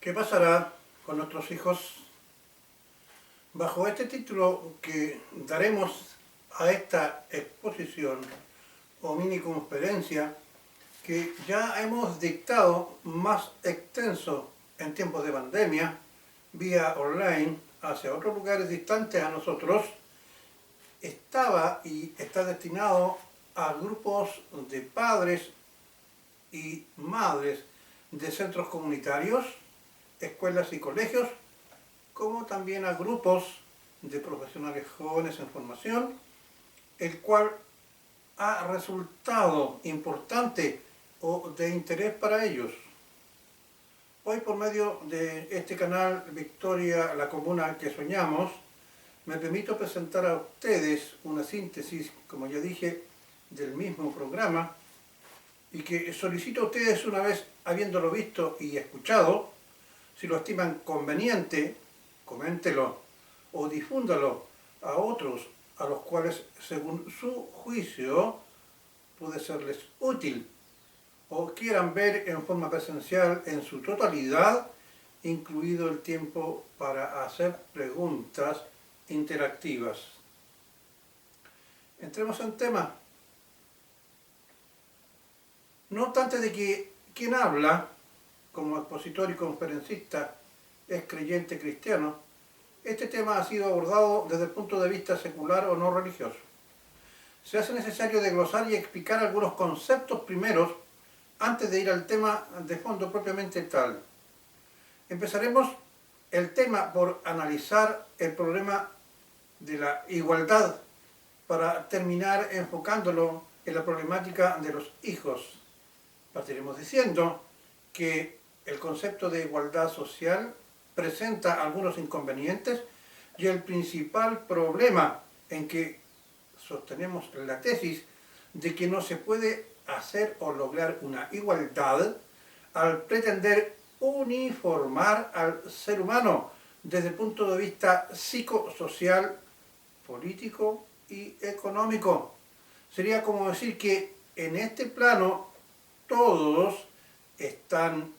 ¿Qué pasará con nuestros hijos? Bajo este título que daremos a esta exposición o mini conferencia que ya hemos dictado más extenso en tiempos de pandemia, vía online, hacia otros lugares distantes a nosotros, estaba y está destinado a grupos de padres y madres de centros comunitarios, escuelas y colegios, como también a grupos de profesionales jóvenes en formación, el cual ha resultado importante o de interés para ellos. Hoy, por medio de este canal Victoria, la comuna que soñamos, me permito presentar a ustedes una síntesis, como ya dije, del mismo programa, y que solicito a ustedes, una vez habiéndolo visto y escuchado, si lo estiman conveniente, coméntelo o difúndalo a otros a los cuales, según su juicio, puede serles útil o quieran ver en forma presencial en su totalidad, incluido el tiempo para hacer preguntas interactivas. Entremos en tema. No obstante de que quien habla, como expositor y conferencista, es creyente cristiano, este tema ha sido abordado desde el punto de vista secular o no religioso. Se hace necesario desglosar y explicar algunos conceptos primeros antes de ir al tema de fondo propiamente tal. Empezaremos el tema por analizar el problema de la igualdad para terminar enfocándolo en la problemática de los hijos. Partiremos diciendo que el concepto de igualdad social presenta algunos inconvenientes y el principal problema en que sostenemos la tesis de que no se puede hacer o lograr una igualdad al pretender uniformar al ser humano desde el punto de vista psicosocial, político y económico. Sería como decir que en este plano todos están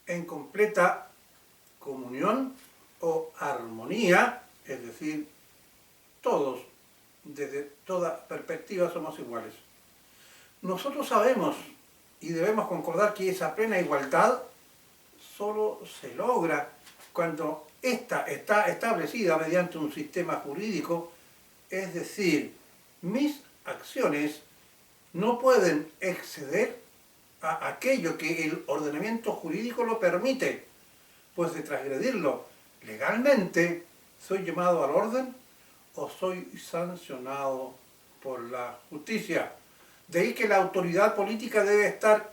en completa comunión o armonía, es decir, todos, desde toda perspectiva, somos iguales. Nosotros sabemos y debemos concordar que esa plena igualdad solo se logra cuando ésta está establecida mediante un sistema jurídico, es decir, mis acciones no pueden exceder a aquello que el ordenamiento jurídico lo permite, pues de transgredirlo legalmente soy llamado al orden o soy sancionado por la justicia. De ahí que la autoridad política debe estar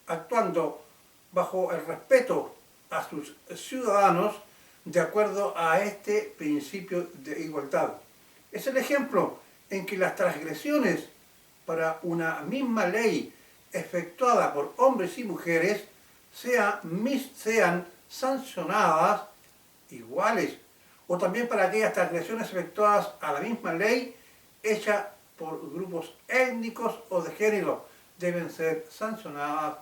actuando bajo el respeto a sus ciudadanos de acuerdo a este principio de igualdad. Es el ejemplo en que las transgresiones para una misma ley efectuada por hombres y mujeres sean sancionadas iguales, o también para aquellas transgresiones efectuadas a la misma ley hecha por grupos étnicos o de género, deben ser sancionadas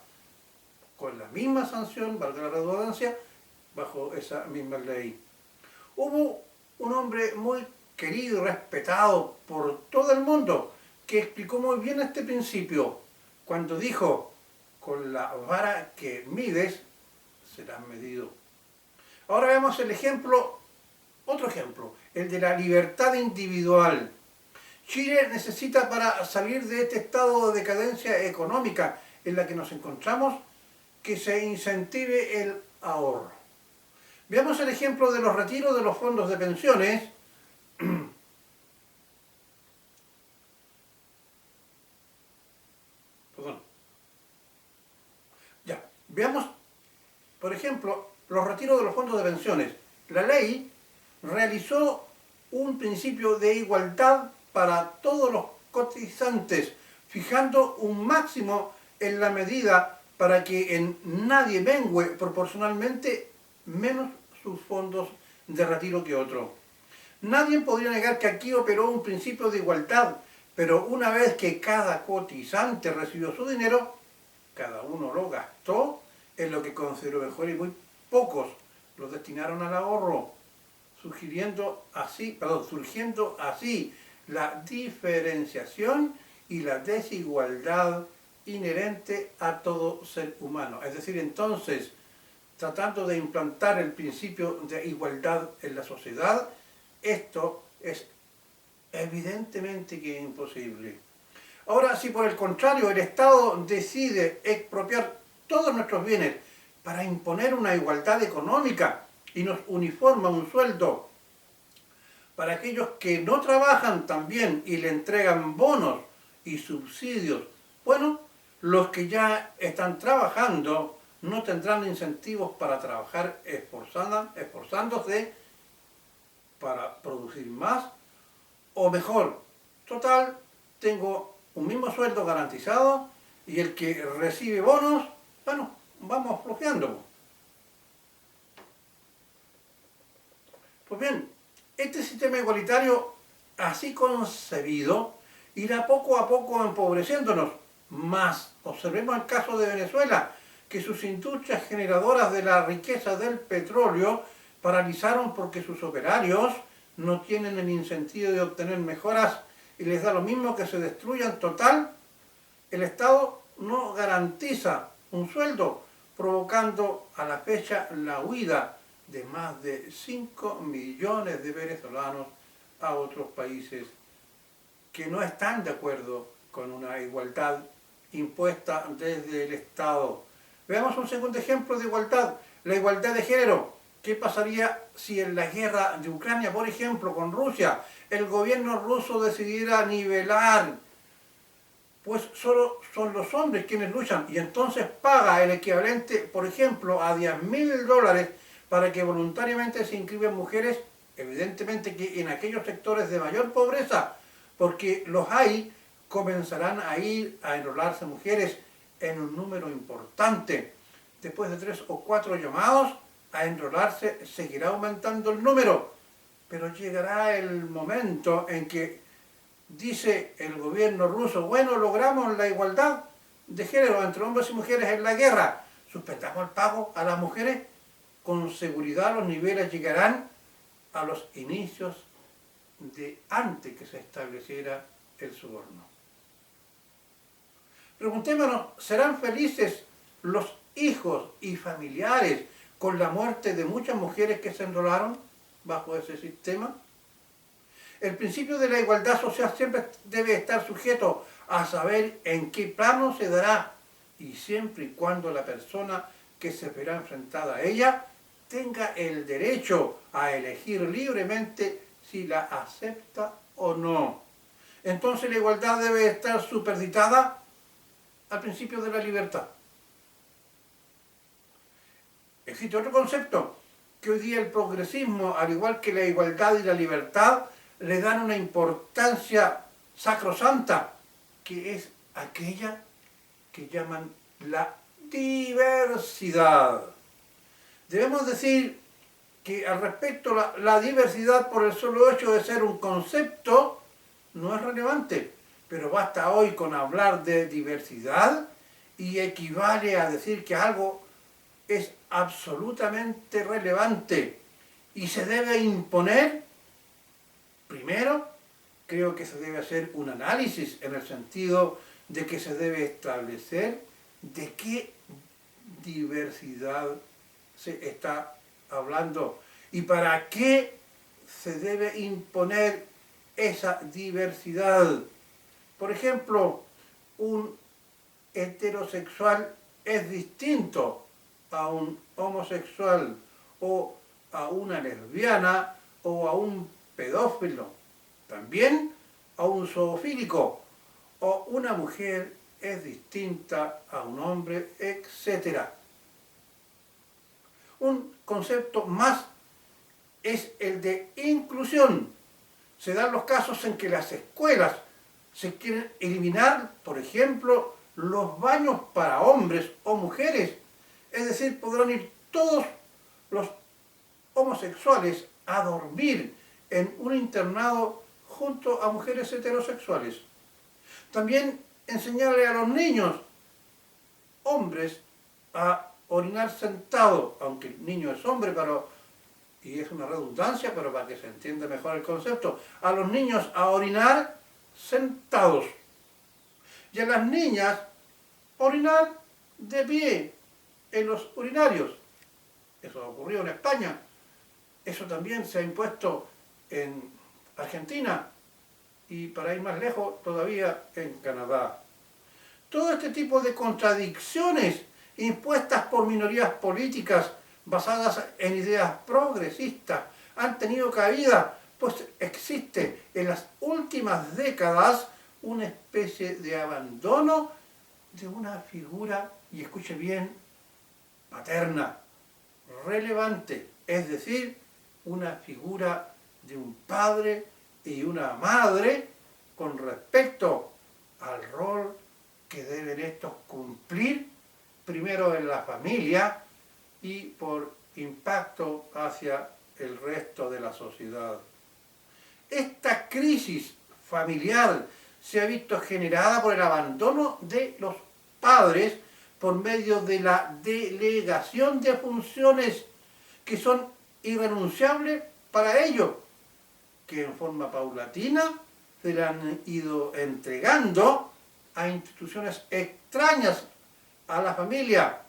con la misma sanción, valga la redundancia, bajo esa misma ley. Hubo un hombre muy querido y respetado por todo el mundo que explicó muy bien este principio cuando dijo: con la vara que mides serás medido. Ahora veamos el ejemplo, otro ejemplo, el de la libertad individual. Chile necesita, para salir de este estado de decadencia económica en la que nos encontramos, que se incentive el ahorro. Veamos el ejemplo de los retiros de los fondos de pensiones. Veamos, por ejemplo, los retiros de los fondos de pensiones. La ley realizó un principio de igualdad para todos los cotizantes, fijando un máximo en la medida para que en nadie mengüe proporcionalmente menos sus fondos de retiro que otro. Nadie podría negar que aquí operó un principio de igualdad, pero una vez que cada cotizante recibió su dinero, cada uno lo gastó en lo que consideró mejor y muy pocos lo destinaron al ahorro, surgiendo así la diferenciación y la desigualdad inherente a todo ser humano. Es decir, entonces, tratando de implantar el principio de igualdad en la sociedad, esto es evidentemente que es imposible. Ahora, si por el contrario el Estado decide expropiar todos nuestros bienes para imponer una igualdad económica y nos uniforma un sueldo para aquellos que no trabajan también y le entregan bonos y subsidios, bueno, los que ya están trabajando no tendrán incentivos para trabajar esforzándose para producir más o mejor. Total, tengo un mismo sueldo garantizado y el que recibe bonos, bueno, vamos flojeando. Pues bien, este sistema igualitario, así concebido, irá poco a poco empobreciéndonos. Más, observemos el caso de Venezuela, que sus industrias generadoras de la riqueza del petróleo paralizaron porque sus operarios no tienen el incentivo de obtener mejoras y les da lo mismo que se destruyan. Total, el Estado no garantiza un sueldo, provocando a la fecha la huida de más de 5 millones de venezolanos a otros países que no están de acuerdo con una igualdad impuesta desde el Estado. Veamos un segundo ejemplo de igualdad, la igualdad de género. ¿Qué pasaría si en la guerra de Ucrania, por ejemplo, con Rusia, el gobierno ruso decidiera nivelar? Pues solo son los hombres quienes luchan y entonces paga el equivalente, por ejemplo, a $10.000 para que voluntariamente se inscriban mujeres, evidentemente que en aquellos sectores de mayor pobreza, porque los hay, comenzarán a ir a enrolarse mujeres en un número importante. Después de 3 o 4 llamados a enrolarse, seguirá aumentando el número, pero llegará el momento en que dice el gobierno ruso, bueno, logramos la igualdad de género entre hombres y mujeres en la guerra, suspendamos el pago a las mujeres, con seguridad los niveles llegarán a los inicios de antes que se estableciera el soborno. Preguntémonos, ¿serán felices los hijos y familiares con la muerte de muchas mujeres que se enrolaron bajo ese sistema? El principio de la igualdad social siempre debe estar sujeto a saber en qué plano se dará y siempre y cuando la persona que se verá enfrentada a ella tenga el derecho a elegir libremente si la acepta o no. Entonces la igualdad debe estar supeditada al principio de la libertad. Existe otro concepto que hoy día el progresismo, al igual que la igualdad y la libertad, le dan una importancia sacrosanta, que es aquella que llaman la diversidad. Debemos decir que al respecto la diversidad, por el solo hecho de ser un concepto, no es relevante, pero basta hoy con hablar de diversidad y equivale a decir que algo es absolutamente relevante y se debe imponer. Primero, creo que se debe hacer un análisis en el sentido de que se debe establecer de qué diversidad se está hablando y para qué se debe imponer esa diversidad. Por ejemplo, un heterosexual es distinto a un homosexual o a una lesbiana o a un pedófilo, también a un zoofílico, o una mujer es distinta a un hombre, etc. Un concepto más es el de inclusión. Se dan los casos en que las escuelas se quieren eliminar, por ejemplo, los baños para hombres o mujeres, es decir, podrán ir todos los homosexuales a dormir en un internado junto a mujeres heterosexuales. También enseñarle a los niños, hombres, a orinar sentado, aunque el niño es hombre, y es una redundancia, pero para que se entienda mejor el concepto, a los niños a orinar sentados y a las niñas orinar de pie en los urinarios. Eso ocurrió en España, eso también se ha impuesto en Argentina y, para ir más lejos, todavía en Canadá. Todo este tipo de contradicciones impuestas por minorías políticas basadas en ideas progresistas han tenido cabida, pues existe en las últimas décadas una especie de abandono de una figura, y escuche bien, paterna, relevante, es decir, una figura de un padre y una madre con respecto al rol que deben estos cumplir, primero en la familia y por impacto hacia el resto de la sociedad. Esta crisis familiar se ha visto generada por el abandono de los padres por medio de la delegación de funciones que son irrenunciables para ellos, que en forma paulatina se le han ido entregando a instituciones extrañas a la familia,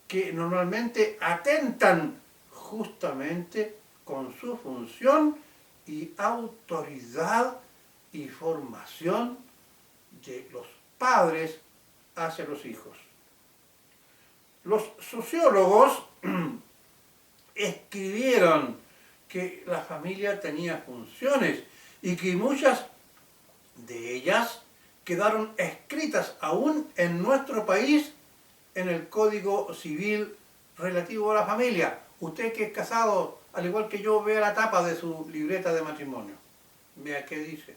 que normalmente atentan justamente con su función y autoridad y formación de los padres hacia los hijos. Los sociólogos escribieron que la familia tenía funciones y que muchas de ellas quedaron escritas aún en nuestro país en el Código Civil relativo a la familia. Usted que es casado, al igual que yo, vea la tapa de su libreta de matrimonio. Vea qué dice.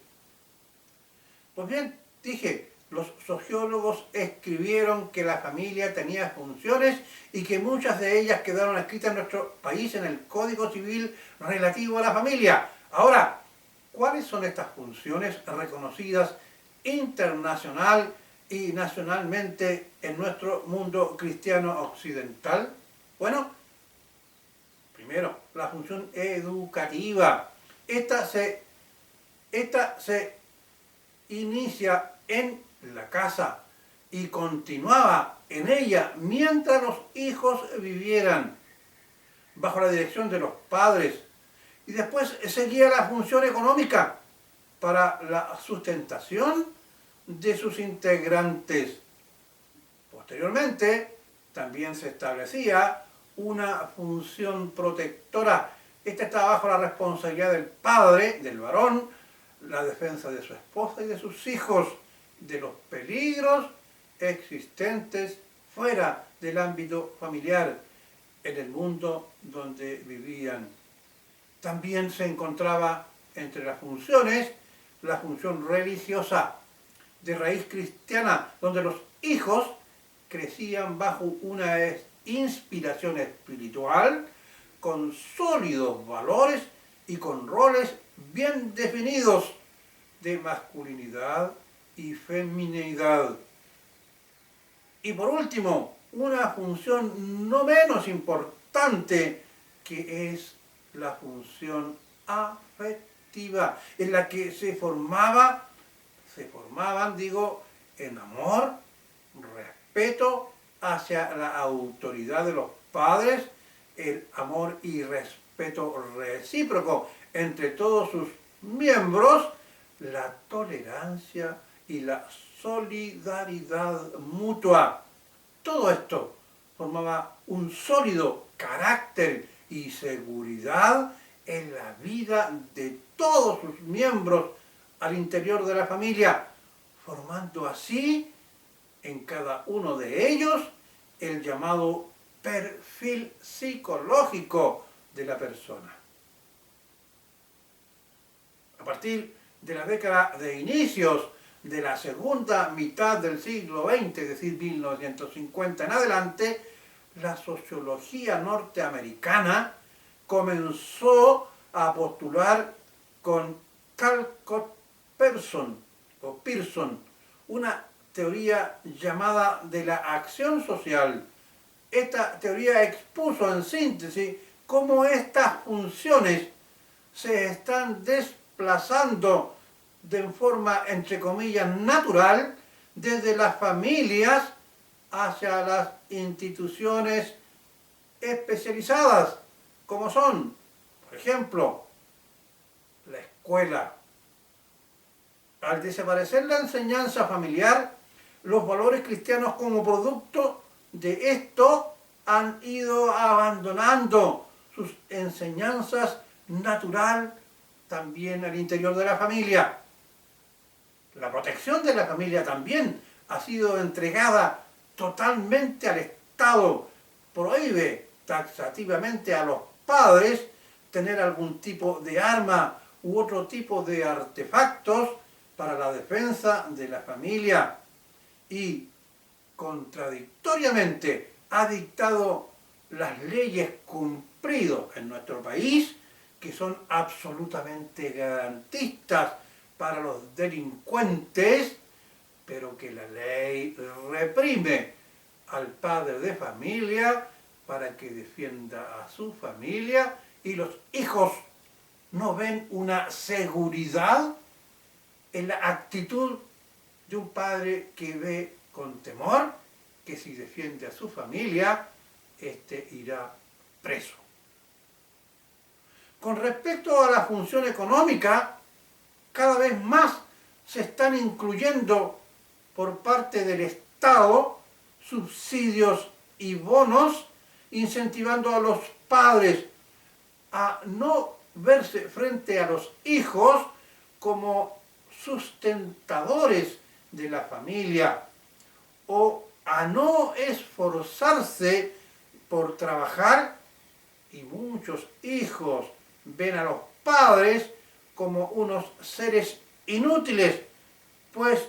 Pues bien, dije, los sociólogos escribieron que la familia tenía funciones y que muchas de ellas quedaron escritas en nuestro país en el Código Civil relativo a la familia. Ahora, ¿cuáles son estas funciones reconocidas internacional y nacionalmente en nuestro mundo cristiano occidental? Bueno, primero, la función educativa. Esta se inicia en la casa y continuaba en ella mientras los hijos vivieran bajo la dirección de los padres, y después seguía la función económica para la sustentación de sus integrantes. Posteriormente también se establecía una función protectora. Esta estaba bajo la responsabilidad del padre, del varón, la defensa de su esposa y de sus hijos, de los peligros existentes fuera del ámbito familiar, en el mundo donde vivían. También se encontraba entre las funciones la función religiosa de raíz cristiana, donde los hijos crecían bajo una inspiración espiritual, con sólidos valores y con roles bien definidos de masculinidad y feminidad. Y por último, una función no menos importante, que es la función afectiva, en la que se formaban, en amor, respeto hacia la autoridad de los padres, el amor y respeto recíproco entre todos sus miembros, la tolerancia y la solidaridad mutua. Todo esto formaba un sólido carácter y seguridad en la vida de todos sus miembros al interior de la familia, formando así en cada uno de ellos el llamado perfil psicológico de la persona. A partir de la década de inicios de la segunda mitad del siglo XX, es decir, 1950 en adelante, la sociología norteamericana comenzó a postular con Callcott Pearson una teoría llamada de la acción social. Esta teoría expuso en síntesis cómo estas funciones se están desplazando de forma, entre comillas, natural desde las familias hacia las instituciones especializadas, como son, por ejemplo, la escuela. Al desaparecer la enseñanza familiar, los valores cristianos como producto de esto han ido abandonando sus enseñanzas natural también al interior de la familia. La protección de la familia también ha sido entregada totalmente al Estado. Prohíbe taxativamente a los padres tener algún tipo de arma u otro tipo de artefactos para la defensa de la familia. Y contradictoriamente ha dictado las leyes cumplidas en nuestro país, que son absolutamente garantistas para los delincuentes, pero que la ley reprime al padre de familia para que defienda a su familia, y los hijos no ven una seguridad en la actitud de un padre que ve con temor que si defiende a su familia, éste irá preso. Con respecto a la función económica, cada vez más se están incluyendo por parte del Estado subsidios y bonos, incentivando a los padres a no verse frente a los hijos como sustentadores de la familia, o a no esforzarse por trabajar, y muchos hijos ven a los padres como unos seres inútiles, pues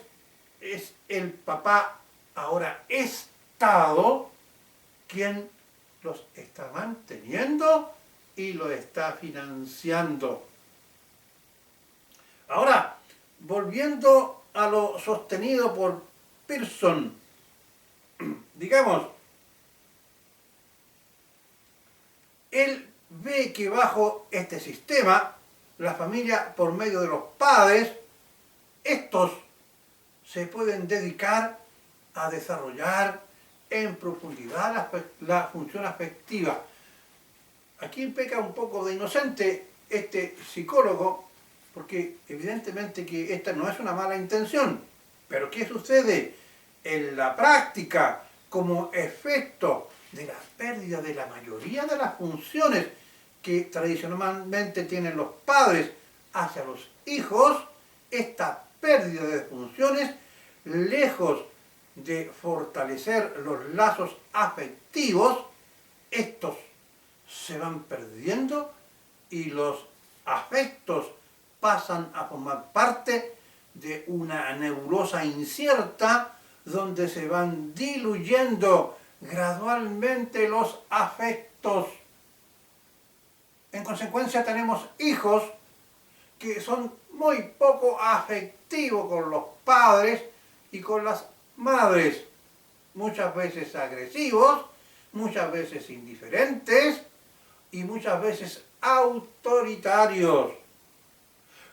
es el papá ahora Estado quien los está manteniendo y lo está financiando. Ahora, volviendo a lo sostenido por Pearson, digamos, él ve que bajo este sistema, la familia, por medio de los padres, estos se pueden dedicar a desarrollar en profundidad la función afectiva. Aquí peca un poco de inocente este psicólogo, porque evidentemente que esta no es una mala intención. Pero ¿qué sucede en la práctica como efecto de la pérdida de la mayoría de las funciones que tradicionalmente tienen los padres hacia los hijos? Esta pérdida de funciones, lejos de fortalecer los lazos afectivos, estos se van perdiendo y los afectos pasan a formar parte de una nebulosa incierta donde se van diluyendo gradualmente los afectos. En consecuencia tenemos hijos que son muy poco afectivos con los padres y con las madres, muchas veces agresivos, muchas veces indiferentes y muchas veces autoritarios.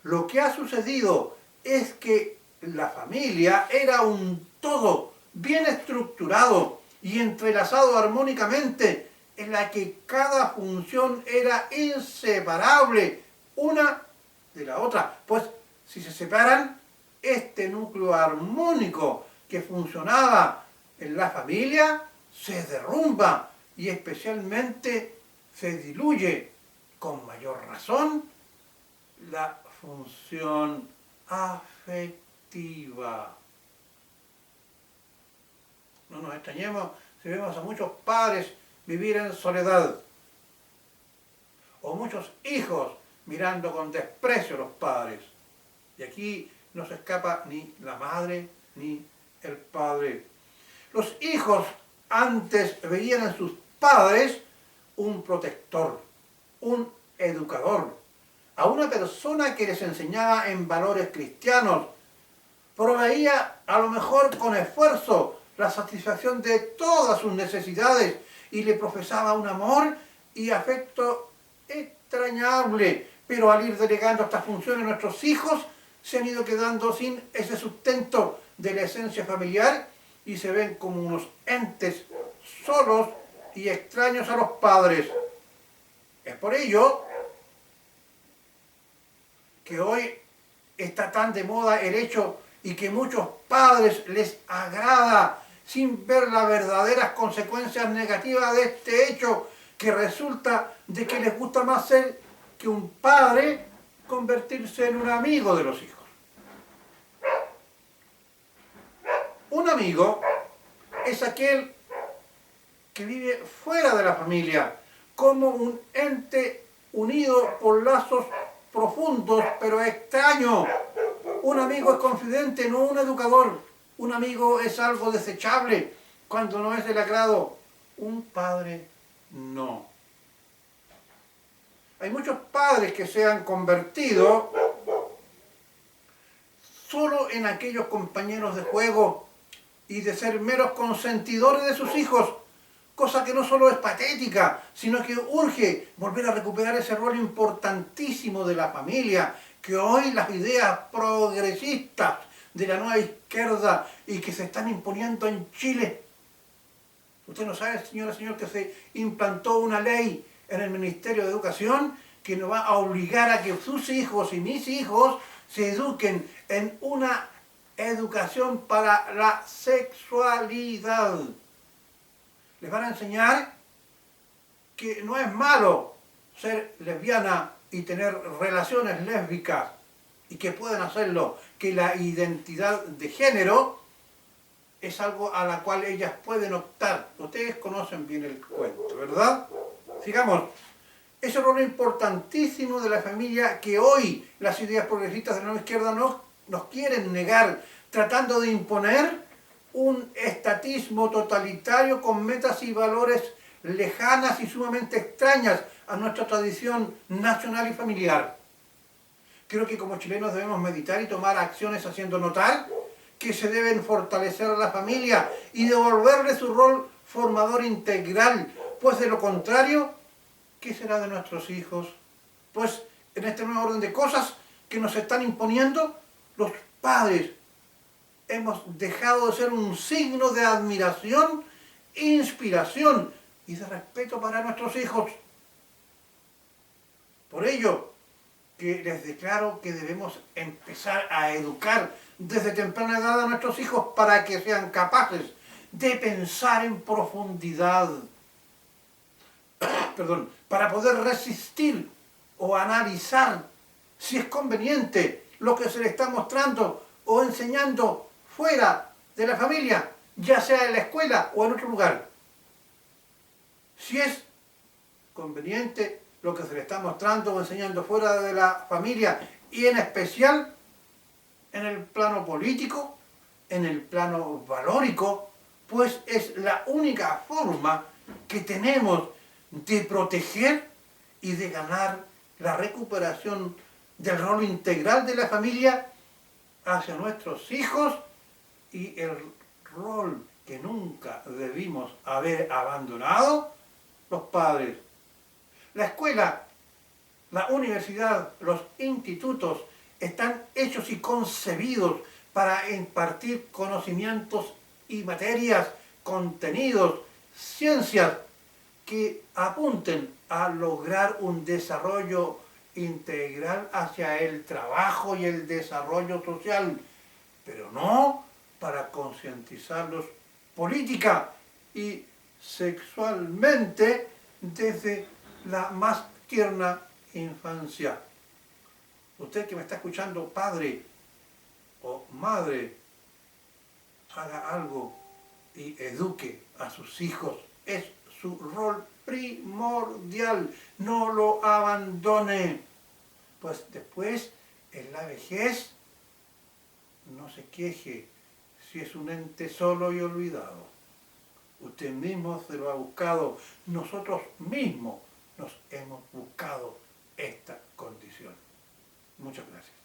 Lo que ha sucedido es que la familia era un todo bien estructurado y entrelazado armónicamente, en la que cada función era inseparable una de la otra. Pues si se separan, este núcleo armónico que funcionaba en la familia se derrumba y especialmente se diluye con mayor razón la función afectiva. No nos extrañemos si vemos a muchos padres vivir en soledad, o muchos hijos mirando con desprecio a los padres. Y aquí no se escapa ni la madre ni el padre. Los hijos antes veían en sus padres un protector, un educador, a una persona que les enseñaba en valores cristianos, proveía a lo mejor con esfuerzo la satisfacción de todas sus necesidades y le profesaba un amor y afecto entrañable, pero al ir delegando estas funciones nuestros hijos se han ido quedando sin ese sustento de la esencia familiar y se ven como unos entes solos y extraños a los padres. Es por ello que hoy está tan de moda el hecho y que muchos padres les agrada sin ver las verdaderas consecuencias negativas de este hecho, que resulta de que les gusta más ser que un padre convertirse en un amigo de los hijos. Un amigo es aquel que vive fuera de la familia, como un ente unido por lazos profundos pero extraños. Un amigo es confidente, no un educador. Un amigo es algo desechable cuando no es del agrado. Un padre no. Hay muchos padres que se han convertido solo en aquellos compañeros de juego y de ser meros consentidores de sus hijos, cosa que no solo es patética, sino que urge volver a recuperar ese rol importantísimo de la familia, que hoy las ideas progresistas de la nueva izquierda y que se están imponiendo en Chile. Usted no sabe, señora, señor, que se implantó una ley en el Ministerio de Educación que nos va a obligar a que sus hijos y mis hijos se eduquen en una educación para la sexualidad. Les van a enseñar que no es malo ser lesbiana y tener relaciones lésbicas y que pueden hacerlo, que la identidad de género es algo a la cual ellas pueden optar. Ustedes conocen bien el cuento, ¿verdad? Sigamos. Ese rol importantísimo de la familia que hoy las ideas progresistas de la nueva izquierda nos quieren negar, tratando de imponer un estatismo totalitario con metas y valores lejanas y sumamente extrañas a nuestra tradición nacional y familiar. Creo que como chilenos debemos meditar y tomar acciones haciendo notar que se deben fortalecer a la familia y devolverle su rol formador integral, pues de lo contrario, ¿qué será de nuestros hijos? Pues en este nuevo orden de cosas que nos están imponiendo, los padres hemos dejado de ser un signo de admiración, inspiración y de respeto para nuestros hijos. Por ello, que les declaro que debemos empezar a educar desde temprana edad a nuestros hijos para que sean capaces de pensar en profundidad, para poder resistir o analizar si es conveniente lo que se le está mostrando o enseñando fuera de la familia, ya sea en la escuela o en otro lugar. Si es conveniente lo que se le está mostrando o enseñando fuera de la familia y en especial en el plano político, en el plano valórico, pues es la única forma que tenemos de proteger y de ganar la recuperación del rol integral de la familia hacia nuestros hijos y el rol que nunca debimos haber abandonado, los padres. La escuela, la universidad, los institutos están hechos y concebidos para impartir conocimientos y materias, contenidos, ciencias que apunten a lograr un desarrollo integral hacia el trabajo y el desarrollo social, pero no para concientizarlos política y sexualmente desde la más tierna infancia. Usted que me está escuchando, padre o madre, haga algo y eduque a sus hijos. Es su rol primordial. No lo abandone. Pues después, en la vejez, no se queje si es un ente solo y olvidado. Usted mismo se lo ha buscado. Nosotros mismos nos hemos buscado esta condición. Muchas gracias.